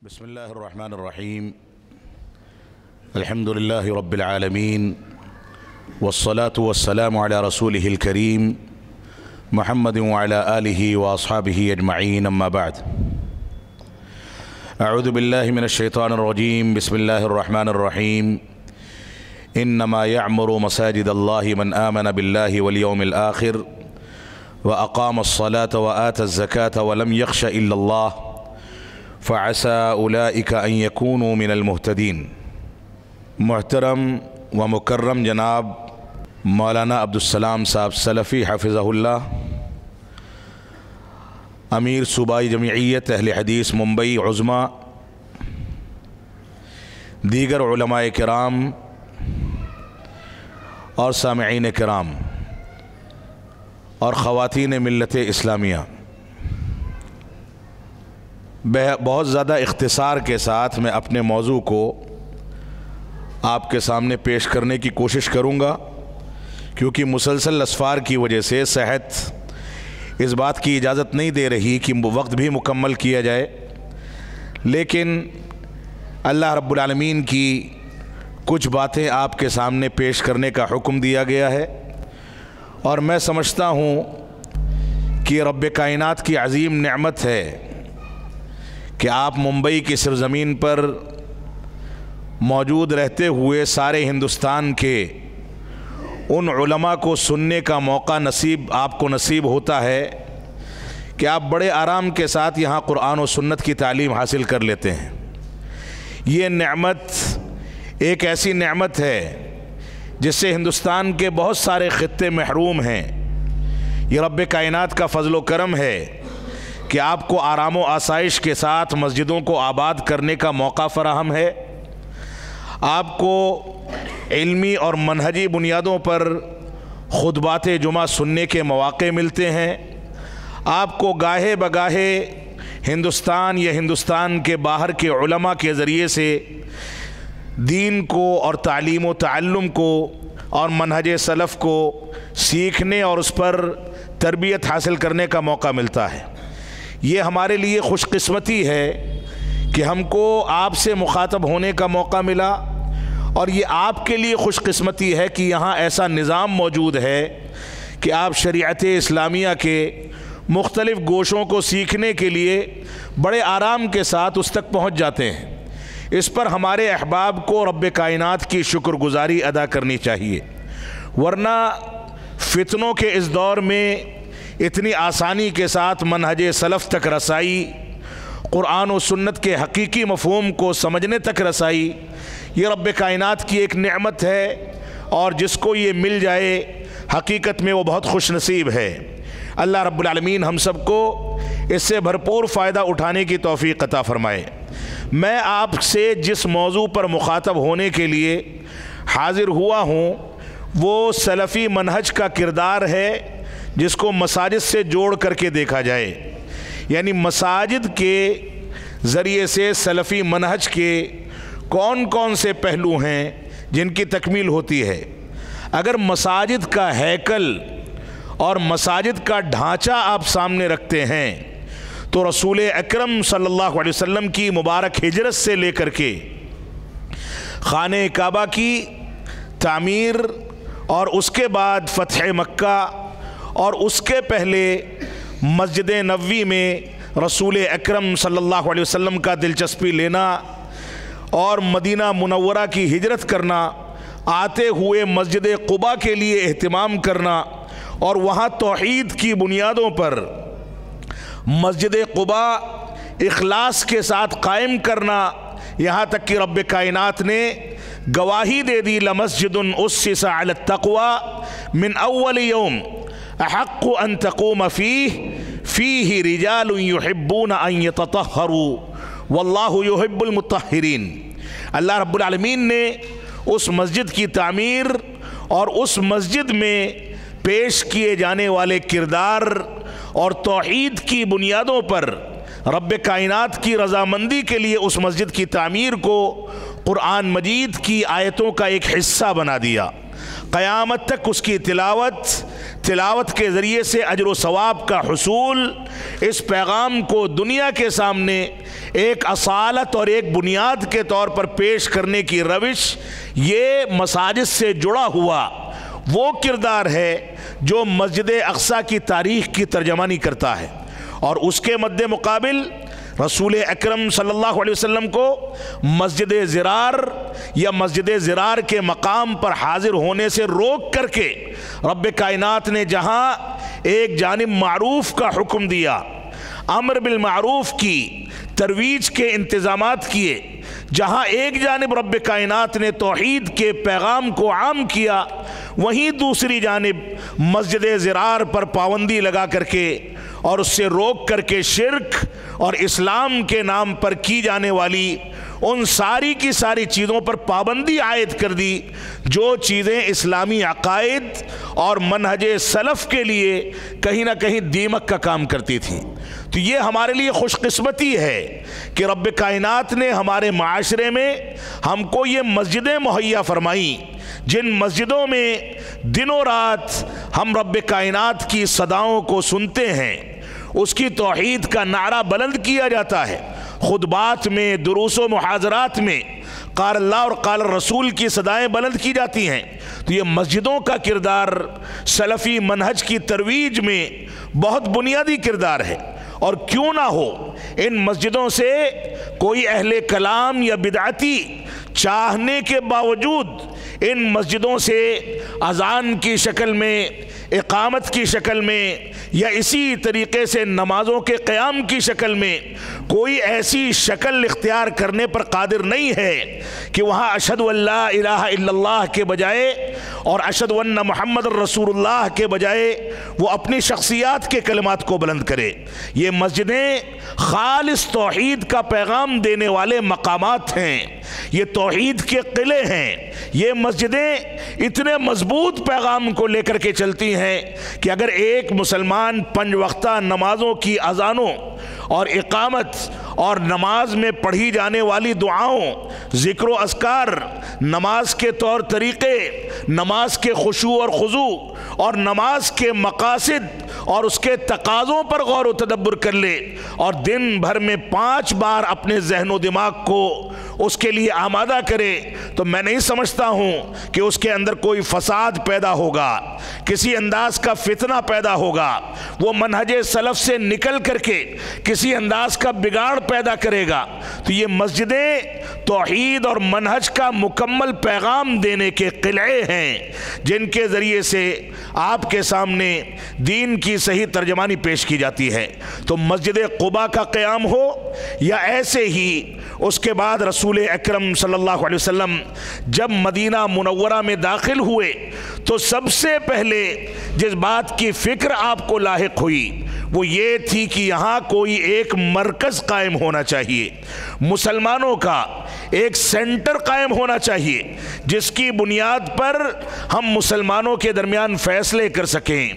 بسم الله الرحمن الرحيم. الحمد لله رب العالمين، والصلاة والسلام على رسوله الكريم محمد وعلى آله وأصحابه أجمعين، أما بعد. أعوذ بالله من الشيطان الرجيم. بسم الله الرحمن الرحيم. إنما يعمر مساجد الله من آمن بالله واليوم الآخر وأقام الصلاة وآتى الزكاة ولم يخش إلا الله فعسى أولئك أن يكونوا من المهتدين. محترم و مکرم جناب مولانا عبدالسلام صاحب سلفی حفظہ اللہ، امیر صوبائی جمعیت اہل حدیث ممبئی عظمیٰ، دیگر علماء کرام اور سامعین کرام اور خواتین ملت اسلامیہ، بہت زیادہ اختصار کے ساتھ میں اپنے موضوع کو آپ کے سامنے پیش کرنے کی کوشش کروں گا، کیونکہ مسلسل اسفار کی وجہ سے صحت اس بات کی اجازت نہیں دے رہی کہ وقت بھی مکمل کیا جائے، لیکن اللہ رب العالمین کی کچھ باتیں آپ کے سامنے پیش کرنے کا حکم دیا گیا ہے، اور میں سمجھتا ہوں کہ رب کائنات کی عظیم نعمت ہے کہ آپ ممبئی کی سرزمین پر موجود رہتے ہوئے سارے ہندوستان کے ان علماء کو سننے کا موقع آپ کو نصیب ہوتا ہے کہ آپ بڑے آرام کے ساتھ یہاں قرآن و سنت کی تعلیم حاصل کر لیتے ہیں۔ یہ نعمت ایک ایسی نعمت ہے جس سے ہندوستان کے بہت سارے خطے محروم ہیں۔ یہ رب کائنات کا فضل و کرم ہے کہ آپ کو آرام و آسائش کے ساتھ مسجدوں کو آباد کرنے کا موقع فراہم ہے، آپ کو علمی اور منہجی بنیادوں پر خطبات جمعہ سننے کے مواقع ملتے ہیں، آپ کو گاہے بگاہے ہندوستان یا ہندوستان کے باہر کے علماء کے ذریعے سے دین کو اور تعلیم و تعلم کو اور منہج سلف کو سیکھنے اور اس پر تربیت حاصل کرنے کا موقع ملتا ہے۔ یہ ہمارے لیے خوش قسمتی ہے کہ ہم کو آپ سے مخاطب ہونے کا موقع ملا، اور یہ آپ کے لیے خوش قسمتی ہے کہ یہاں ایسا نظام موجود ہے کہ آپ شریعت اسلامیہ کے مختلف گوشوں کو سیکھنے کے لیے بڑے آرام کے ساتھ اس تک پہنچ جاتے ہیں۔ اس پر ہمارے احباب کو رب کائنات کی شکر گزاری ادا کرنی چاہیے، ورنہ فتنوں کے اس دور میں اتنی آسانی کے ساتھ منہج سلف تک رسائی، قرآن و سنت کے حقیقی مفہوم کو سمجھنے تک رسائی، یہ رب کائنات کی ایک نعمت ہے، اور جس کو یہ مل جائے حقیقت میں وہ بہت خوش نصیب ہے۔ اللہ رب العالمین ہم سب کو اس سے بھرپور فائدہ اٹھانے کی توفیق عطا فرمائے۔ میں آپ سے جس موضوع پر مخاطب ہونے کے لیے حاضر ہوا ہوں وہ سلفی منہج کا کردار ہے، جس کو مساجد سے جوڑ کر کے دیکھا جائے، یعنی مساجد کے ذریعے سے سلفی منہج کے کون کون سے پہلو ہیں جن کی تکمیل ہوتی ہے۔ اگر مساجد کا ہیکل اور مساجد کا ڈھانچہ آپ سامنے رکھتے ہیں تو رسول اکرم صلی اللہ علیہ وسلم کی مبارک ہجرت سے لے کر کے خانہ کعبہ کی تعمیر، اور اس کے بعد فتح مکہ، اور اس کے پہلے مسجد نبوی میں رسول اکرم صلی اللہ علیہ وسلم کا دلچسپی لینا، اور مدینہ منورہ کی ہجرت کرنا، آتے ہوئے مسجد قباء کے لیے اہتمام کرنا، اور وہاں توحید کی بنیادوں پر مسجد قباء اخلاص کے ساتھ قائم کرنا، یہاں تک کہ رب کائنات نے گواہی دے دی لمسجد اسس علی التقوی من اول یوم احق ان تقوم فیہ رجال یحبون ان یتطہروا واللہ یحب المطہرین۔ اللہ رب العالمین نے اس مسجد کی تعمیر اور اس مسجد میں پیش کیے جانے والے کردار اور توحید کی بنیادوں پر رب کائنات کی رضامندی کے لیے اس مسجد کی تعمیر کو قرآن مجید کی آیتوں کا ایک حصہ بنا دیا۔ قیامت تک اس کی تلاوت تلاوت کے ذریعے سے اجر و ثواب کا حصول، اس پیغام کو دنیا کے سامنے ایک اصالت اور ایک بنیاد کے طور پر پیش کرنے کی روش، یہ مساجد سے جڑا ہوا وہ کردار ہے جو مسجد اقصیٰ کی تاریخ کی ترجمانی کرتا ہے۔ اور اس کے مد مقابل رسول اکرم صلی اللہ علیہ وسلم کو مسجد زرار یا مسجد زرار کے مقام پر حاضر ہونے سے روک کر کے رب کائنات نے جہاں ایک جانب معروف کا حکم دیا، امر بالمعروف کی ترویج کے انتظامات کیے، جہاں ایک جانب رب کائنات نے توحید کے پیغام کو عام کیا، وہیں دوسری جانب مسجد زرار پر پابندی لگا کر کے اور اس سے روک کر کے شرک اور اسلام کے نام پر کی جانے والی ان ساری کی ساری چیزوں پر پابندی عائد کر دی جو چیزیں اسلامی عقائد اور منہج سلف کے لیے کہیں نہ کہیں دیمک کا کام کرتی تھیں۔ تو یہ ہمارے لیے خوش قسمتی ہے کہ رب کائنات نے ہمارے معاشرے میں ہم کو یہ مسجدیں مہیا فرمائیں، جن مسجدوں میں دنوں رات ہم رب کائنات کی صداؤں کو سنتے ہیں، اس کی توحید کا نعرہ بلند کیا جاتا ہے، خطبات میں، دروس و محاضرات میں قال اللہ اور قال الرسول کی صدائیں بلند کی جاتی ہیں۔ تو یہ مسجدوں کا کردار سلفی منہج کی ترویج میں بہت بنیادی کردار ہے، اور کیوں نہ ہو ان مسجدوں سے کوئی اہل کلام یا بدعتی چاہنے کے باوجود ان مسجدوں سے اذان کی شکل میں، اقامت کی شکل میں، یا اسی طریقے سے نمازوں کے قیام کی شکل میں کوئی ایسی شکل اختیار کرنے پر قادر نہیں ہے کہ وہاں اشہد ان لا الہ الا اللہ کے بجائے اور اشہد ان محمد رسول اللہ کے بجائے وہ اپنی شخصیات کے کلمات کو بلند کرے۔ یہ مسجدیں خالص توحید کا پیغام دینے والے مقامات ہیں، یہ توحید کے قلعے ہیں، یہ مسجدیں اتنے مضبوط پیغام کو لے کر کے چلتی ہیں کہ اگر ایک مسلمان 5 وقتہ نمازوں کی اذانوں اور اقامت اور نماز میں پڑھی جانے والی دعاؤں، ذکر و اذکار، نماز کے طور طریقے، نماز کے خشوع اور خضوع اور نماز کے مقاصد اور اس کے تقاضوں پر غور و تدبر کر لے اور دن بھر میں 5 بار اپنے ذہن و دماغ کو اس کے لیے آمادہ کرے، تو میں نہیں سمجھتا ہوں کہ اس کے اندر کوئی فساد پیدا ہوگا، کسی انداز کا فتنہ پیدا ہوگا، وہ منہج سلف سے نکل کر کے کسی انداز کا بگاڑ پیدا کرے گا۔ تو یہ مسجدیں توحید اور منہج کا مکمل پیغام دینے کے قلعے ہیں جن کے ذریعے سے آپ کے سامنے دین کی صحیح ترجمانی پیش کی جاتی ہے۔ تو مسجد قباء کا قیام ہو یا ایسے ہی اس کے بعد رسول اکرم صلی اللہ علیہ وسلم جب مدینہ منورہ میں داخل ہوئے تو سب سے پہلے جس بات کی فکر آپ کو لاحق ہوئی وہ یہ تھی کہ یہاں کوئی ایک مرکز قائم ہونا چاہیے، مسلمانوں کا ایک سینٹر قائم ہونا چاہیے جس کی بنیاد پر ہم مسلمانوں کے درمیان فیصلے کر سکیں،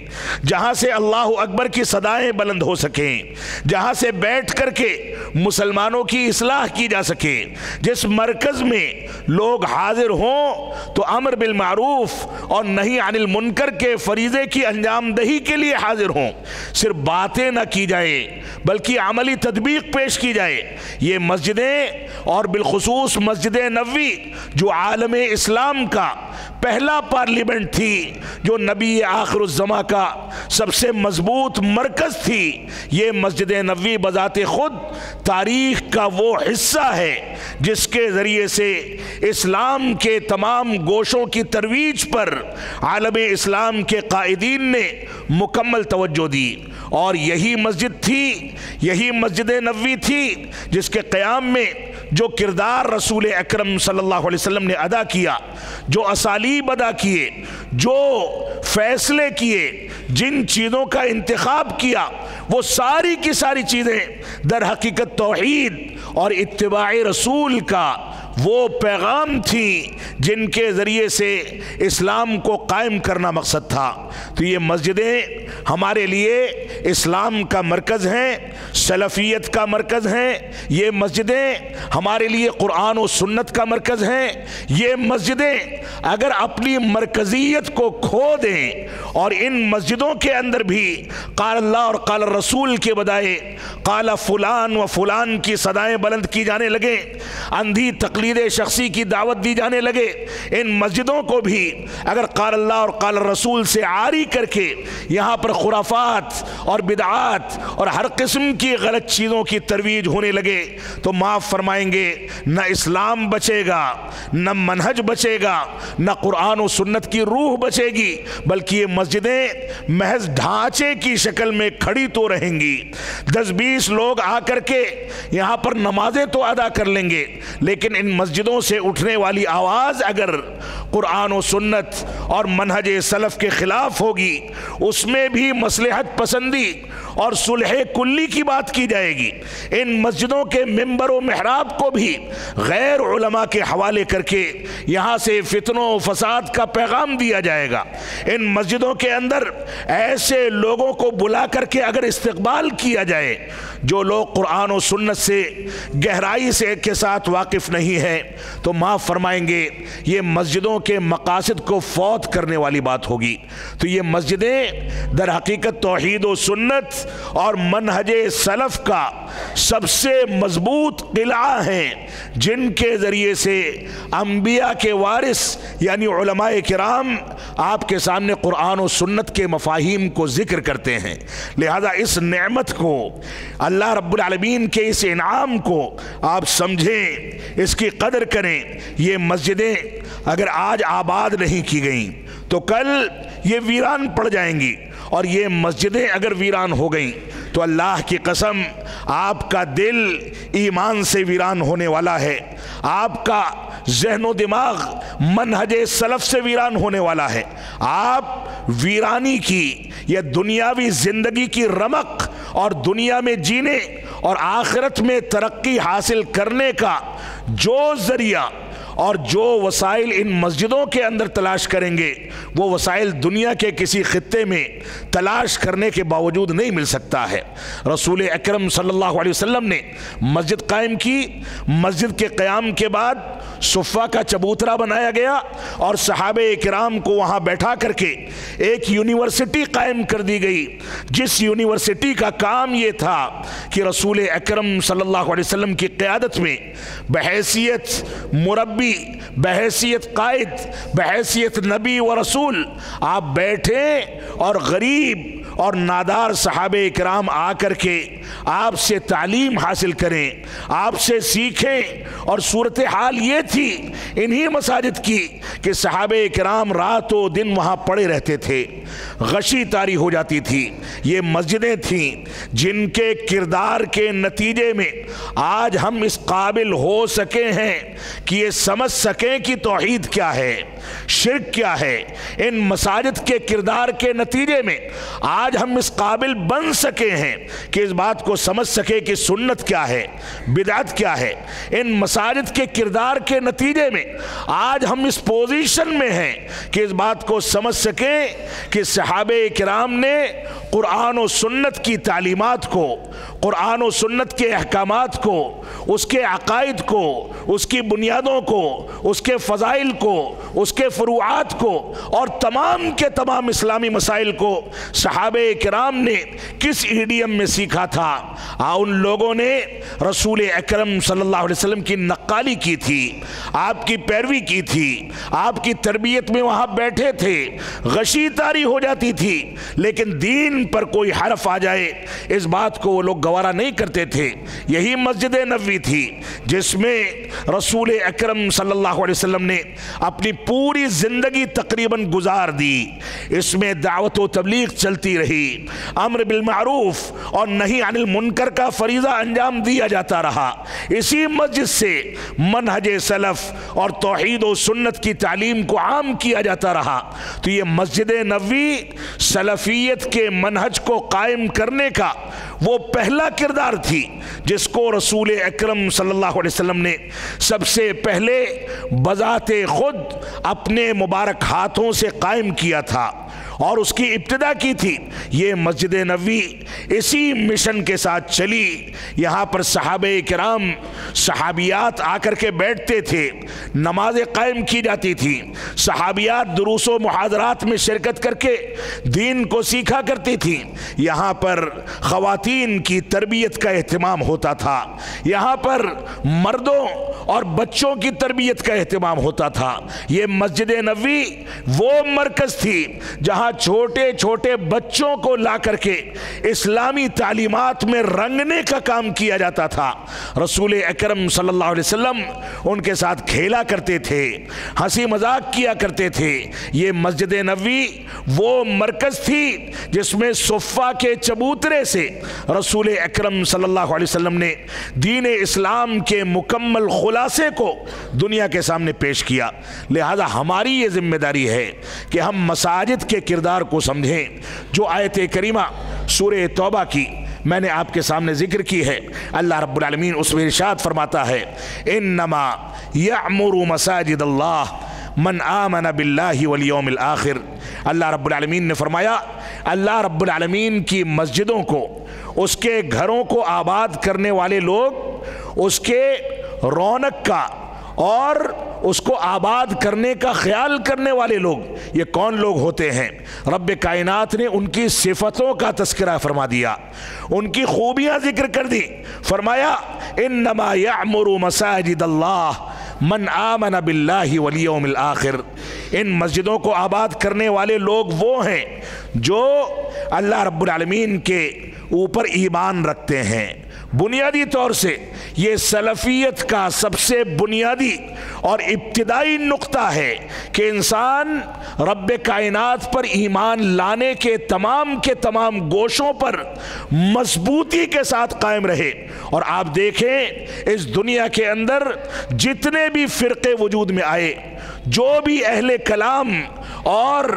جہاں سے اللہ اکبر کی صدائیں بلند ہو سکیں، جہاں سے بیٹھ کر کے مسلمانوں کی اصلاح کی جا سکے، جس مرکز میں لوگ حاضر ہوں تو امر بالمعروف اور نہی عن المنکر کے فریضے کی انجام دہی کے لیے حاضر ہوں، صرف باتیں نہ کی جائے بلکہ عملی تطبیق پیش کی جائے۔ یہ مسجدیں اور بالخصوص مسجد نبوی جو عالم اسلام کا پہلا پارلیمنٹ تھی، جو نبی آخر الزماں کا سب سے مضبوط مرکز تھی، یہ مسجد نبوی بذات خود تاریخ کا وہ حصہ ہے جس کے ذریعے سے اسلام کے تمام گوشوں کی ترویج پر عالم اسلام کے قائدین نے مکمل توجہ دی، اور یہی مسجد تھی، یہی مسجد نبوی تھی جس کے قیام میں جو کردار رسول اکرم صلی اللہ علیہ وسلم نے ادا کیا، جو اسالیب ادا کیے، جو فیصلے کیے، جن چیزوں کا انتخاب کیا، وہ ساری کی ساری چیزیں در حقیقت توحید اور اتباع رسول کا وہ پیغام تھی جن کے ذریعے سے اسلام کو قائم کرنا مقصد تھا۔ تو یہ مسجدیں ہمارے لیے اسلام کا مرکز ہیں، سلفیت کا مرکز ہیں، یہ مسجدیں ہمارے لیے قرآن و سنت کا مرکز ہیں۔ یہ مسجدیں اگر اپنی مرکزیت کو کھو دیں اور ان مسجدوں کے اندر بھی قال اللہ اور قال رسول کے بدائے قال فلان و فلان کی صدائیں بلند کی جانے لگے، اندھی تقلید شخصی کی دعوت دی جانے لگے، ان مسجدوں کو بھی اگر قال اللہ اور قال رسول سے عاری کر کے یہاں پر خرافات اور بدعات اور ہر قسم کی غلط چیزوں کی ترویج ہونے لگے تو معاف فرمائیں گے نہ اسلام بچے گا، نہ منہج بچے گا، نہ قرآن و سنت کی روح بچے گی، بلکہ یہ مسجدیں محض ڈھانچے کی شکل میں کھڑی تو رہیں گی۔ 10-20 لوگ آ کر کے یہاں پر نمازیں تو ادا کر لیں گے، لیکن ان مسجدوں سے اٹھنے والی آواز اگر قرآن و سنت اور منہج سلف کے خلاف ہوگی، اس میں بھی مصلحت پسندی اور صلح کلی کی بات کی جائے گی۔ ان مسجدوں کے ممبر و محراب کو بھی غیر علماء کے حوالے کر کے یہاں سے فتنوں و فساد کا پیغام دیا جائے گا۔ ان مسجدوں کے اندر ایسے لوگوں کو بلا کر کے اگر استقبال کیا جائے جو لوگ قرآن و سنت سے گہرائی سے کے ساتھ واقف نہیں ہے تو معاف فرمائیں گے یہ مسجدوں کے مقاصد کو فوت کرنے والی بات ہوگی۔ تو یہ مسجدیں در حقیقت توحید و سنت اور منہج سلف کا سب سے مضبوط قلعہ ہیں، جن کے ذریعے سے انبیاء کے وارث یعنی علماء کرام آپ کے سامنے قرآن و سنت کے مفاہیم کو ذکر کرتے ہیں۔ لہذا اس نعمت کو، اللہ رب العالمین کے اس انعام کو آپ سمجھیں، اس کی قدر کریں۔ یہ مسجدیں اگر آج آباد نہیں کی گئیں تو کل یہ ویران پڑ جائیں گی، اور یہ مسجدیں اگر ویران ہو گئیں تو اللہ کی قسم آپ کا دل ایمان سے ویران ہونے والا ہے، آپ کا ذہن و دماغ منہج سلف سے ویران ہونے والا ہے۔ آپ ویرانی کی یا دنیاوی زندگی کی رمق اور دنیا میں جینے اور آخرت میں ترقی حاصل کرنے کا جو ذریعہ اور جو وسائل ان مسجدوں کے اندر تلاش کریں گے وہ وسائل دنیا کے کسی خطے میں تلاش کرنے کے باوجود نہیں مل سکتا ہے۔ رسول اکرم صلی اللہ علیہ وسلم نے مسجد قائم کی، مسجد کے قیام کے بعد صفہ کا چبوترا بنایا گیا اور صحابہ کرام کو وہاں بیٹھا کر کے ایک یونیورسٹی قائم کر دی گئی، جس یونیورسٹی کا کام یہ تھا کہ رسول اکرم صلی اللہ علیہ وسلم کی قیادت میں بحیثیت مربی، بحیثیت قائد، بحیثیت نبی و رسول آپ بیٹھیں اور غریب اور نادار صحابہ کرام آ کر کے آپ سے تعلیم حاصل کریں، آپ سے سیکھیں۔ اور صورتحال یہ تھی انہی مساجد کی کہ صحابہ کرام رات و دن وہاں پڑے رہتے تھے، غشی طاری ہو جاتی تھی۔ یہ مسجدیں تھیں جن کے کردار کے نتیجے میں آج ہم اس قابل ہو سکے ہیں کہ یہ سمجھ سکیں کہ توحید کیا ہے، شرک کیا ہے۔ ان مساجد کے کردار کے نتیجے میں آج ہم اس قابل بن سکے ہیں کہ اس بات کو سمجھ سکے کہ سنت کیا ہے، بدعت کیا ہے۔ ان مساجد کے کردار کے نتیجے میں آج ہم اس پوزیشن میں ہیں کہ اس بات کو سمجھ سکیں کہ صحابہ کرام نے قرآن و سنت کی تعلیمات کو، قرآن و سنت کے احکامات کو، اس کے عقائد کو، اس کی بنیادوں کو، اس کے فضائل کو، اس کے فروعات کو اور تمام کے تمام اسلامی مسائل کو صحابہ کرام نے کس ایڈیم میں سیکھا تھا۔ ان لوگوں نے رسول اکرم صلی اللہ علیہ وسلم کی نقالی کی تھی، آپ کی پیروی کی تھی، آپ کی تربیت میں وہاں بیٹھے تھے، غشی طاری ہو جاتی تھی، لیکن دین پر کوئی حرف آ جائے اس بات کو وہ لوگ گوارا نہیں کرتے تھے۔ یہی مسجد نبوی تھی جس میں رسول اکرم صلی اللہ علیہ وسلم نے اپنی پوری زندگی تقریباً گزار دی۔ اس میں دعوت و تبلیغ چلتی رہی، امر بالمعروف اور نہی عن المنکر کا فریضہ انجام دیا جاتا رہا۔ اسی مسجد سے منہج سلف اور توحید و سنت کی تعلیم کو عام کیا جاتا رہا۔ تو یہ مسجد نبوی سلفیت کے منہج کو قائم کرنے کا وہ پہلا کردار تھی جس کو رسول اکرم صلی اللہ علیہ وسلم نے سب سے پہلے بذات خود اپنے مبارک ہاتھوں سے قائم کیا تھا اور اس کی ابتدا کی تھی۔ یہ مسجد نبوی اسی مشن کے ساتھ چلی۔ یہاں پر صحابہ کرام صحابیات آ کر کے بیٹھتے تھے، نمازیں قائم کی جاتی تھی، صحابیات دروس و محاضرات میں شرکت کر کے دین کو سیکھا کرتی تھی۔ یہاں پر خواتین کی تربیت کا اہتمام ہوتا تھا، یہاں پر مردوں اور بچوں کی تربیت کا اہتمام ہوتا تھا۔ یہ مسجد نبوی وہ مرکز تھی جہاں چھوٹے چھوٹے بچوں کو لا کر کے اسلامی تعلیمات میں رنگنے کا کام کیا جاتا تھا۔ رسول اکرم صلی اللہ علیہ وسلم ان کے ساتھ کھیلا کرتے تھے، ہنسی مذاق کیا کرتے تھے۔ یہ مسجد نبوی وہ مرکز تھی جس میں صفہ کے چبوترے سے رسول اکرم صلی اللہ علیہ وسلم نے دین اسلام کے مکمل خلاصے کو دنیا کے سامنے پیش کیا۔ لہذا ہماری یہ ذمہ داری ہے کہ ہم مساجد کے کردار کو سمجھیں۔ جو آیت کریمہ سورہ توبہ کی میں نے آپ کے سامنے ذکر کی ہے، اللہ رب العالمین اس میں ارشاد فرماتا ہے انما یعمر مساجد اللہ من آمن باللہ والیوم الآخر۔ اللہ رب العالمین نے فرمایا اللہ رب العالمین کی مسجدوں کو، اس کے گھروں کو آباد کرنے والے لوگ، اس کے رونق کا اور اس کو آباد کرنے کا خیال کرنے والے لوگ، یہ کون لوگ ہوتے ہیں؟ رب کائنات نے ان کی صفتوں کا تذکرہ فرما دیا، ان کی خوبیاں ذکر کر دی۔ فرمایا انما یعمر مساجد اللہ من آمن باللہ والیوم الآخر۔ ان مسجدوں کو آباد کرنے والے لوگ وہ ہیں جو اللہ رب العالمین کے اوپر ایمان رکھتے ہیں۔ بنیادی طور سے یہ سلفیت کا سب سے بنیادی اور ابتدائی نقطہ ہے کہ انسان رب کائنات پر ایمان لانے کے تمام گوشوں پر مضبوطی کے ساتھ قائم رہے۔ اور آپ دیکھیں اس دنیا کے اندر جتنے بھی فرقے وجود میں آئے، جو بھی اہل کلام اور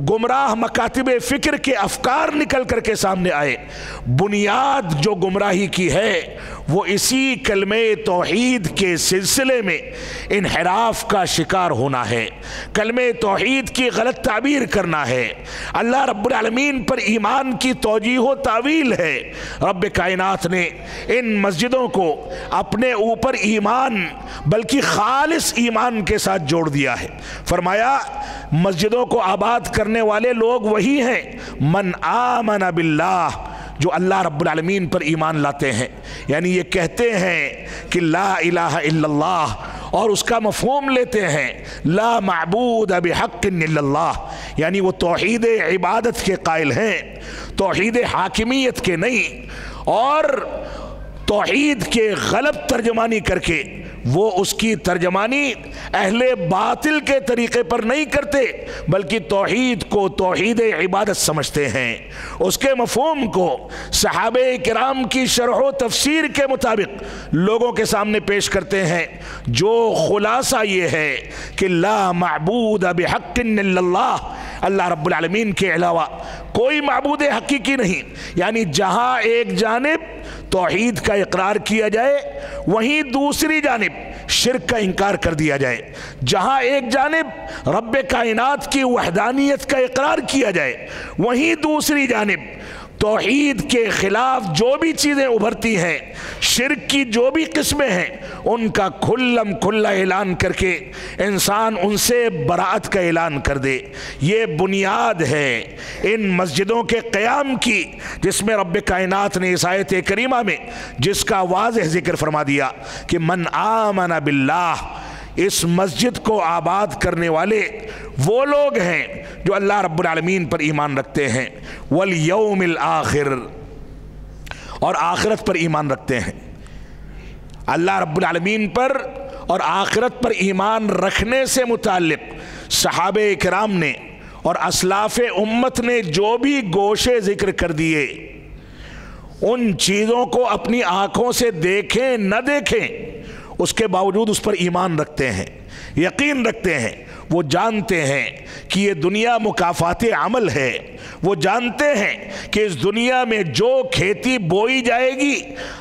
گمراہ مکاتب فکر کے افکار نکل کر کے سامنے آئے، بنیاد جو گمراہی کی ہے وہ اسی کلمہ توحید کے سلسلے میں انحراف کا شکار ہونا ہے، کلمہ توحید کی غلط تعبیر کرنا ہے، اللہ رب العالمین پر ایمان کی توجیہ و تعویل ہے۔ رب کائنات نے ان مسجدوں کو اپنے اوپر ایمان بلکہ خالص ایمان کے ساتھ جوڑ دیا ہے۔ فرمایا مسجدوں کو آباد کرنے والے لوگ وہی ہیں من آمن باللہ، جو اللہ رب العالمین پر ایمان لاتے ہیں، یعنی یہ کہتے ہیں کہ لا الہ الا اللہ اور اس کا مفہوم لیتے ہیں لا معبود بحق الا اللہ، یعنی وہ توحید عبادت کے قائل ہیں، توحید حاکمیت کے نہیں، اور توحید کے غلط ترجمانی کر کے وہ اس کی ترجمانی اہل باطل کے طریقے پر نہیں کرتے، بلکہ توحید کو توحید عبادت سمجھتے ہیں، اس کے مفہوم کو صحابہ کرام کی شرح و تفسیر کے مطابق لوگوں کے سامنے پیش کرتے ہیں، جو خلاصہ یہ ہے کہ لا معبود بحق الا اللہ، اللہ رب العالمین کے علاوہ کوئی معبود حقیقی نہیں۔ یعنی جہاں ایک جانب توحید کا اقرار کیا جائے وہیں دوسری جانب شرک کا انکار کر دیا جائے، جہاں ایک جانب رب کائنات کی وحدانیت کا اقرار کیا جائے وہیں دوسری جانب توحید کے خلاف جو بھی چیزیں ابھرتی ہیں، شرک کی جو بھی قسمیں ہیں، ان کا کھلم کھلا اعلان کر کے انسان ان سے براءت کا اعلان کر دے۔ یہ بنیاد ہے ان مسجدوں کے قیام کی، جس میں رب کائنات نے اس آیت کریمہ میں جس کا واضح ذکر فرما دیا کہ من آمن باللہ، اس مسجد کو آباد کرنے والے وہ لوگ ہیں جو اللہ رب العالمین پر ایمان رکھتے ہیں، والیوم الآخر، اور آخرت پر ایمان رکھتے ہیں۔ اللہ رب العالمین پر اور آخرت پر ایمان رکھنے سے متعلق صحابہ کرام نے اور اسلاف امت نے جو بھی گوشے ذکر کر دیے، ان چیزوں کو اپنی آنکھوں سے دیکھیں نہ دیکھیں، اس کے باوجود اس پر ایمان رکھتے ہیں، یقین رکھتے ہیں، وہ جانتے ہیں کہ یہ دنیا مکافات عمل ہے، وہ جانتے ہیں کہ اس دنیا میں جو کھیتی بوئی جائے گی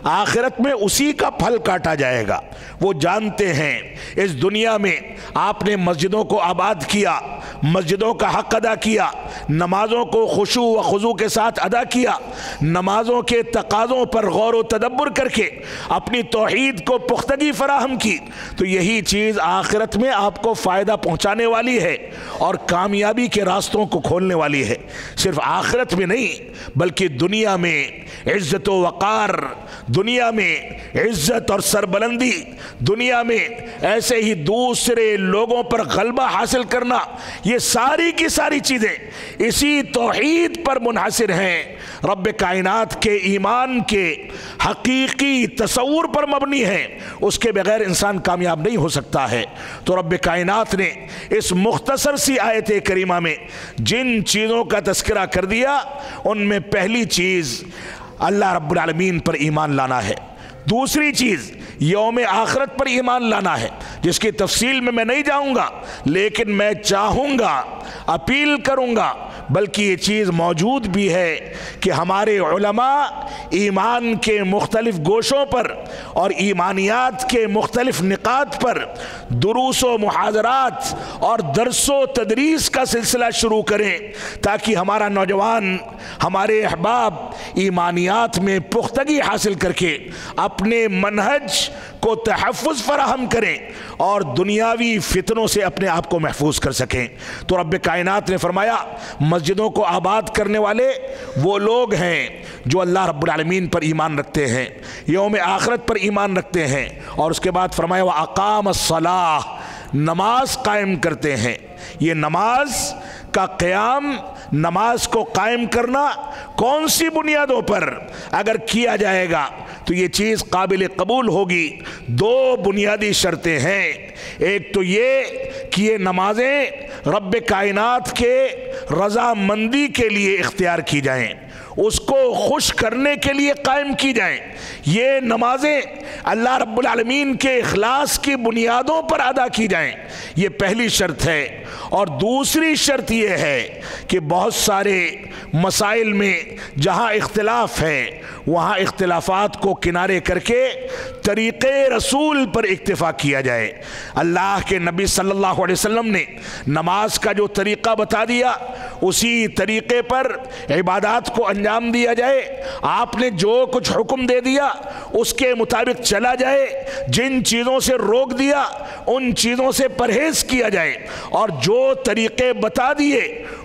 آخرت میں اسی کا پھل کاٹا جائے گا۔ وہ جانتے ہیں اس دنیا میں آپ نے مسجدوں کو آباد کیا، مسجدوں کا حق ادا کیا، نمازوں کو خشوع و خضوع کے ساتھ ادا کیا، نمازوں کے تقاضوں پر غور و تدبر کر کے اپنی توحید کو پختگی فراہم کی، تو یہی چیز آخرت میں آپ کو فائدہ پہنچانے والی ہے اور کامیابی کے راستوں کو کھولنے والی ہے۔ صرف آخرت میں نہیں بلکہ دنیا میں عزت و وقار، دنیا میں عزت اور سربلندی، دنیا میں ایسے ہی دوسرے لوگوں پر غلبہ حاصل کرنا، یہ ساری کی ساری چیزیں اسی توحید پر منحصر ہیں، رب کائنات کے ایمان کے حقیقی تصور پر مبنی ہیں، اس کے بغیر انسان کامیاب نہیں ہو سکتا ہے۔ تو رب کائنات نے اس مختصر سی آیت کریمہ میں جن چیزوں کا تذکرہ کر دیا ان میں پہلی چیز اللہ رب العالمین پر ایمان لانا ہے، دوسری چیز یوم آخرت پر ایمان لانا ہے، جس کی تفصیل میں نہیں جاؤں گا، لیکن میں چاہوں گا، اپیل کروں گا، بلکہ یہ چیز موجود بھی ہے کہ ہمارے علماء ایمان کے مختلف گوشوں پر اور ایمانیات کے مختلف نقاط پر دروس و محاضرات اور درس و تدریس کا سلسلہ شروع کریں، تاکہ ہمارا نوجوان، ہمارے احباب ایمانیات میں پختگی حاصل کر کے اپنے منہج کو تحفظ فراہم کریں اور دنیاوی فتنوں سے اپنے آپ کو محفوظ کر سکیں۔ تو رب کائنات نے فرمایا مسجدوں کو آباد کرنے والے وہ لوگ ہیں جو اللہ رب العالمین پر ایمان رکھتے ہیں، یوم آخرت پر ایمان رکھتے ہیں، اور اس کے بعد فرمایا وَأَقَامَ الصَّلَاةَ، نماز قائم کرتے ہیں۔ یہ نماز کا قیام، نماز کو قائم کرنا کون سی بنیادوں پر اگر کیا جائے گا تو یہ چیز قابل قبول ہوگی؟ دو بنیادی شرطیں ہیں، ایک تو یہ کہ یہ نمازیں رب کائنات کے رضامندی کے لیے اختیار کی جائیں، اس کو خوش کرنے کے لیے قائم کی جائیں، یہ نمازیں اللہ رب العالمین کے اخلاص کی بنیادوں پر ادا کی جائیں، یہ پہلی شرط ہے۔ اور دوسری شرط یہ ہے کہ بہت سارے مسائل میں جہاں اختلاف ہے وہاں اختلافات کو کنارے کر کے طریق رسول پر اکتفا کیا جائے۔ اللہ کے نبی صلی اللہ علیہ وسلم نے نماز کا جو طریقہ بتا دیا اسی طریقے پر عبادات کو انجام دیا جائے، آپ نے جو کچھ حکم دے دیا اس کے مطابق چلا جائے، جن چیزوں سے روک دیا ان چیزوں سے پرہیز کیا جائے، اور جو طریقے بتا دیے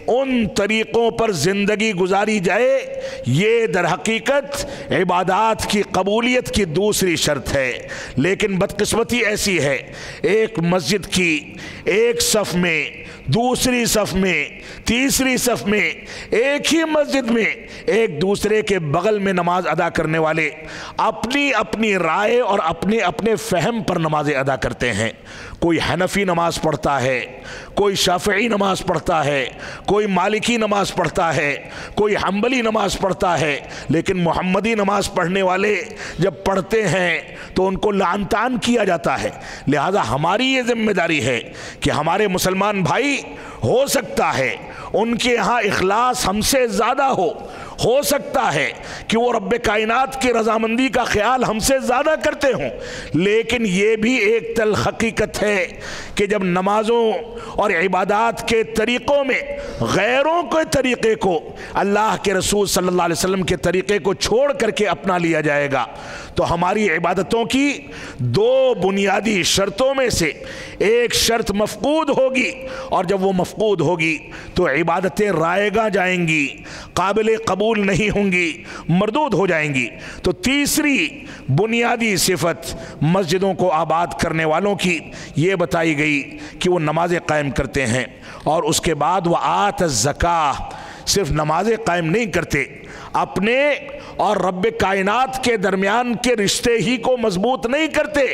ان طریقوں پر زندگی گزاری جائے، یہ در حقیقت عبادات کی قبولیت کی دوسری شرط ہے۔ لیکن بدقسمتی ایسی ہے، ایک مسجد کی ایک صف میں، دوسری صف میں، تیسری صف میں، ایک ہی مسجد میں ایک دوسرے کے بغل میں نماز ادا کرنے والے اپنی اپنی رائے اور اپنے اپنے فہم پر نمازیں ادا کرتے ہیں۔ کوئی حنفی نماز پڑھتا ہے، کوئی شافعی نماز پڑھتا ہے، کوئی مالکی نماز پڑھتا ہے، کوئی حنبلی نماز پڑھتا ہے، لیکن محمدی نماز پڑھنے والے جب پڑھتے ہیں تو ان کو لعن طعن کیا جاتا ہے۔ لہذا ہماری یہ ذمہ داری ہے کہ ہمارے مسلمان بھائی، ہو سکتا ہے ان کے ہاں اخلاص ہم سے زیادہ ہو سکتا ہے کہ وہ رب کائنات کی رضامندی کا خیال ہم سے زیادہ کرتے ہوں، لیکن یہ بھی ایک تلخ حقیقت ہے کہ جب نمازوں اور عبادات کے طریقوں میں غیروں کے طریقے کو، اللہ کے رسول صلی اللہ علیہ وسلم کے طریقے کو چھوڑ کر کے اپنا لیا جائے گا تو ہماری عبادتوں کی دو بنیادی شرطوں میں سے ایک شرط مفقود ہوگی، اور جب وہ مفقود ہوگی تو عبادتیں رائگاں جائیں گی، قابل قبول نہیں ہوں گی، مردود ہو جائیں گی۔ تو تیسری بنیادی صفت مسجدوں کو آباد کرنے والوں کی یہ بتائی گئی کہ وہ نمازیں قائم کرتے ہیں، اور اس کے بعد وہ آت الزکاہ، صرف نمازیں قائم نہیں کرتے، اپنے اور رب کائنات کے درمیان کے رشتے ہی کو مضبوط نہیں کرتے،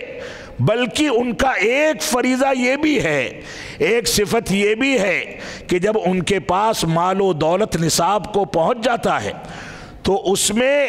بلکہ ان کا ایک فریضہ یہ بھی ہے، ایک صفت یہ بھی ہے کہ جب ان کے پاس مال و دولت نصاب کو پہنچ جاتا ہے تو اس میں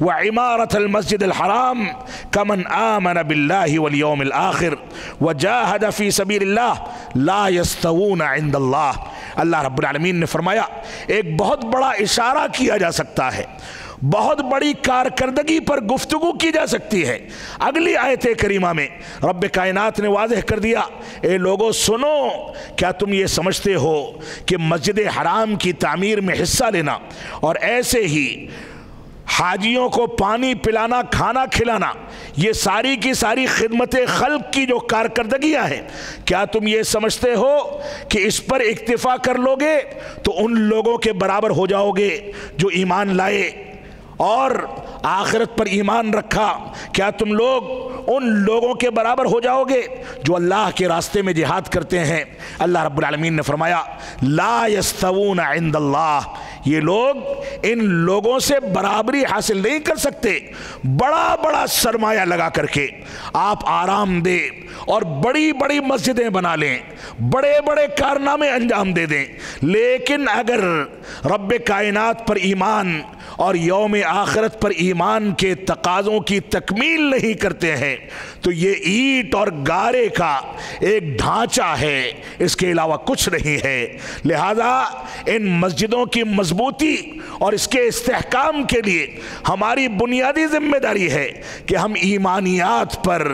وعمارة المسجد الحرام كمن آمن بالله واليوم الآخر وجاهد في سبيل الله لا يستوون عند اللہ۔ اللہ رب العالمین نے فرمایا ایک بہت بڑا اشارہ کیا جا سکتا ہے، بہت بڑی کارکردگی پر گفتگو کی جا سکتی ہے۔ اگلی آیت کریمہ میں رب کائنات نے واضح کر دیا، اے لوگو سنو، کیا تم یہ سمجھتے ہو کہ مسجد حرام کی تعمیر میں حصہ لینا اور ایسے ہی حاجیوں کو پانی پلانا، کھانا کھلانا، یہ ساری کی ساری خدمت خلق کی جو کارکردگیاں ہیں، کیا تم یہ سمجھتے ہو کہ اس پر اکتفا کر لو گے تو ان لوگوں کے برابر ہو جاؤ گے جو ایمان لائے اور آخرت پر ایمان رکھا؟ کیا تم لوگ ان لوگوں کے برابر ہو جاؤ گے جو اللہ کے راستے میں جہاد کرتے ہیں؟ اللہ رب العالمین نے فرمایا لا یستوون عند اللہ، یہ لوگ ان لوگوں سے برابری حاصل نہیں کر سکتے۔ بڑا بڑا سرمایہ لگا کر کے آپ آرام دے اور بڑی بڑی مسجدیں بنا لیں، بڑے بڑے کارنامے انجام دے دیں، لیکن اگر رب کائنات پر ایمان اور یوم آخرت پر ایمان کے تقاضوں کی تکمیل نہیں کرتے ہیں تو یہ اینٹ اور گارے کا ایک ڈھانچہ ہے، اس کے علاوہ کچھ نہیں ہے۔ لہذا ان مسجدوں کی مضبوطی اور اس کے استحکام کے لیے ہماری بنیادی ذمہ داری ہے کہ ہم ایمانیات پر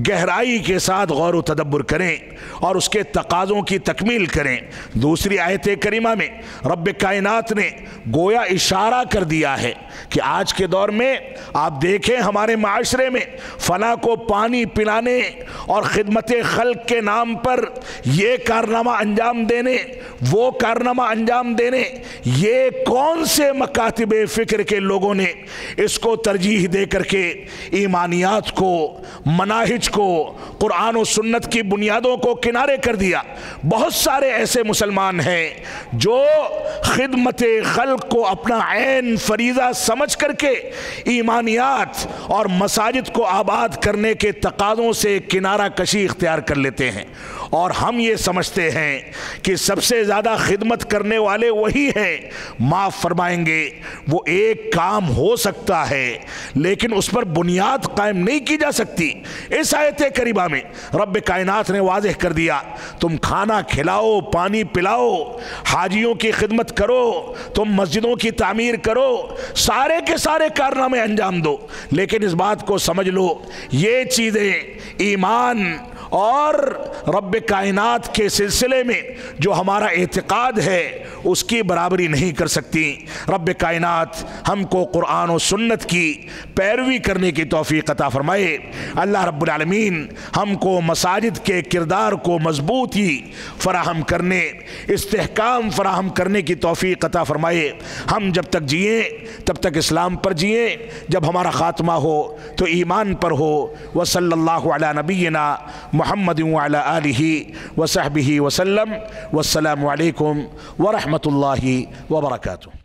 گہرائی کے ساتھ غور و تدبر کریں اور اس کے تقاضوں کی تکمیل کریں۔ دوسری آیت کریمہ میں رب کائنات نے گویا اشارہ کر دیا ہے کہ آج کے دور میں آپ دیکھیں ہمارے معاشرے میں فلاں کو پانی پلانے اور خدمت خلق کے نام پر یہ کارنامہ انجام دینے، وہ کارنامہ انجام دینے، یہ کون سے مکاتب فکر کے لوگوں نے اس کو ترجیح دے کر کے ایمانیات کو، مناہج کو، قرآن و سنت کی بنیادوں کو کنارے کر دیا؟ بہت سارے ایسے مسلمان ہیں جو خدمت خلق کو اپنا عین فریضہ سمجھ کر کے ایمانیات اور مساجد کو آباد کرنے کے تقاضوں سے کنارہ کشی اختیار کر لیتے ہیں، اور ہم یہ سمجھتے ہیں کہ سب سے زیادہ خدمت کرنے والے وہی ہیں۔ معاف فرمائیں گے، وہ ایک کام ہو سکتا ہے لیکن اس پر بنیاد قائم نہیں کی جا سکتی۔ اس آیت کریمہ میں رب کائنات نے واضح کر دیا تم کھانا کھلاؤ، پانی پلاؤ، حاجیوں کی خدمت کرو، تم مسجدوں کی تعمیر کرو، سارے کے سارے کارنامے انجام دو، لیکن اس بات کو سمجھ لو یہ چیزیں ایمان اور رب کائنات کے سلسلے میں جو ہمارا اعتقاد ہے اس کی برابری نہیں کر سکتی۔ رب کائنات ہم کو قرآن و سنت کی پیروی کرنے کی توفیق عطا فرمائے۔ اللہ رب العالمین ہم کو مساجد کے کردار کو مضبوطی فراہم کرنے، استحکام فراہم کرنے کی توفیق عطا فرمائے۔ ہم جب تک جئیں تب تک اسلام پر جئیں، جب ہمارا خاتمہ ہو تو ایمان پر ہو۔ وصلی اللہ علی نبینا محمد وعلی آلہ وصحبہ وسلم، والسلام علیکم ورحمۃ اللہ وبرکاتہ۔